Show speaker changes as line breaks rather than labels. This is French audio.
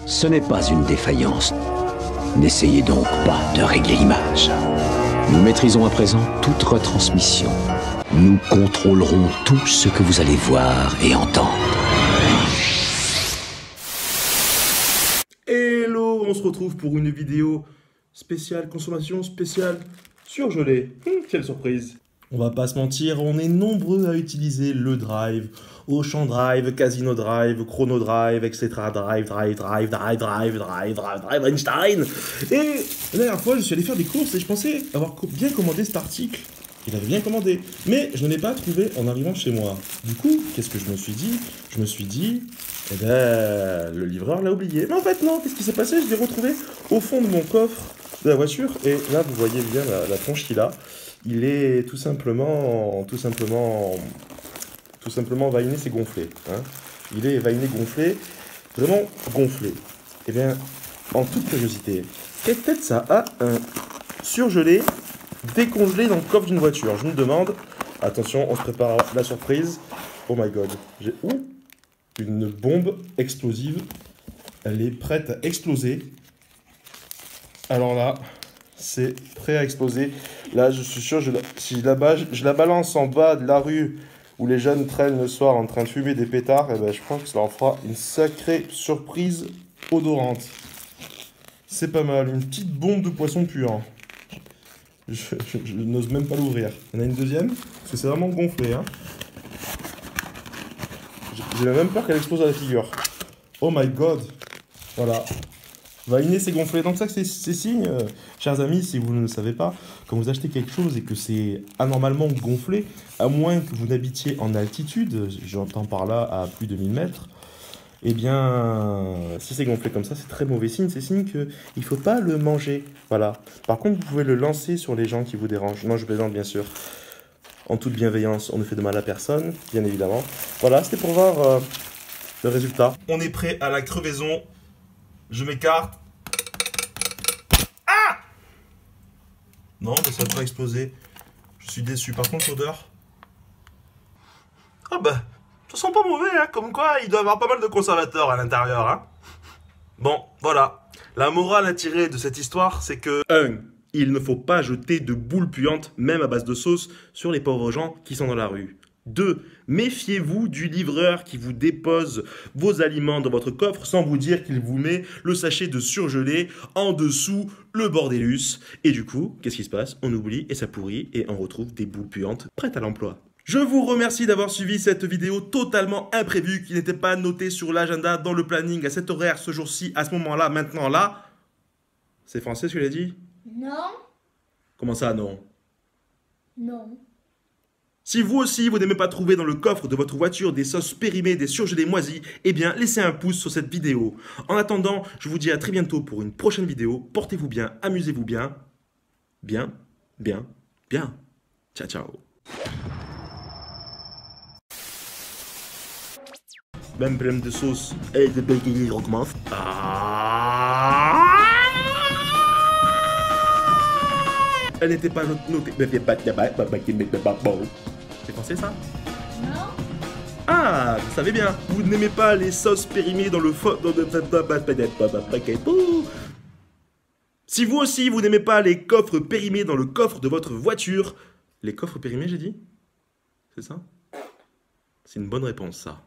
Ce n'est pas une défaillance. N'essayez donc pas de régler l'image. Nous maîtrisons à présent toute retransmission. Nous contrôlerons tout ce que vous allez voir et entendre.
Hello, on se retrouve pour une vidéo spéciale, consommation spéciale surgelée. Quelle surprise! On va pas se mentir, on est nombreux à utiliser le Drive, Auchan Drive, Casino Drive, Chrono Drive, etc. Drive, Einstein. Et la dernière fois, je suis allé faire des courses et je pensais avoir bien commandé cet article. Il avait bien commandé, mais je ne l'ai pas trouvé en arrivant chez moi. Du coup, qu'est-ce que je me suis dit? Je me suis dit, eh ben, le livreur l'a oublié. Mais en fait, non, qu'est-ce qui s'est passé? Je l'ai retrouvé au fond de mon coffre de la voiture. Et là, vous voyez bien la tronche qu'il a. Il est tout simplement vainé, c'est gonflé. Hein. Il est vainé gonflé, vraiment gonflé. Eh bien, en toute curiosité, quelle tête ça a un surgelé, décongelé dans le coffre d'une voiture? Je me demande. Attention, on se prépare à la surprise. Oh my god, j'ai une bombe explosive. Elle est prête à exploser. Alors là, c'est prêt à exploser. Là, je suis sûr, si je la balance en bas de la rue où les jeunes traînent le soir en train de fumer des pétards, eh ben, je pense que ça leur fera une sacrée surprise odorante. C'est pas mal, une petite bombe de poisson pur. Je n'ose même pas l'ouvrir. On a une deuxième, parce que c'est vraiment gonflé. Hein. J'ai même peur qu'elle explose à la figure. Oh my god. Voilà. Vainé, c'est gonflé. Donc ça, c'est signe, chers amis, si vous ne le savez pas, quand vous achetez quelque chose et que c'est anormalement gonflé, à moins que vous n'habitiez en altitude, j'entends par là à plus de 1000 mètres, eh bien, si c'est gonflé comme ça, c'est très mauvais signe. C'est signe qu'il ne faut pas le manger. Voilà. Par contre, vous pouvez le lancer sur les gens qui vous dérangent. Non, je plaisante, bien sûr. En toute bienveillance, on ne fait de mal à personne, bien évidemment. Voilà, c'était pour voir le résultat. On est prêt à la crevaison. Je m'écarte. Ah! Non, mais ça n'a pas explosé. Je suis déçu. Par contre, l'odeur. Ah bah, ça sent pas mauvais, hein. Comme quoi, il doit y avoir pas mal de conservateurs à l'intérieur, hein. Bon, voilà. La morale à tirer de cette histoire, c'est que 1. Il ne faut pas jeter de boules puantes, même à base de sauce, sur les pauvres gens qui sont dans la rue. 2. Méfiez-vous du livreur qui vous dépose vos aliments dans votre coffre sans vous dire qu'il vous met le sachet de surgelé en dessous le bordélus. Et du coup, qu'est-ce qui se passe? On oublie et ça pourrit et on retrouve des boules puantes prêtes à l'emploi. Je vous remercie d'avoir suivi cette vidéo totalement imprévue qui n'était pas notée sur l'agenda, dans le planning, à cet horaire, ce jour-ci, à ce moment-là, maintenant là. C'est français ce que j'ai dit?
Non.
Comment ça, non?
Non.
Si vous aussi, vous n'aimez pas trouver dans le coffre de votre voiture des sauces périmées, des surgelés moisis, eh bien, laissez un pouce sur cette vidéo. En attendant, je vous dis à très bientôt pour une prochaine vidéo. Portez-vous bien, amusez-vous bien. Bien, bien, bien. Ciao, ciao. Même problème de sauce. Et de bacon, on recommence. Elle n'était pas notée. C'est français ça?
Non.
Ah, vous savez bien, vous n'aimez pas les sauces périmées dans le Si vous aussi, vous n'aimez pas les coffres périmés dans le coffre de votre voiture. Les coffres périmés, j'ai dit? C'est ça? C'est une bonne réponse, ça.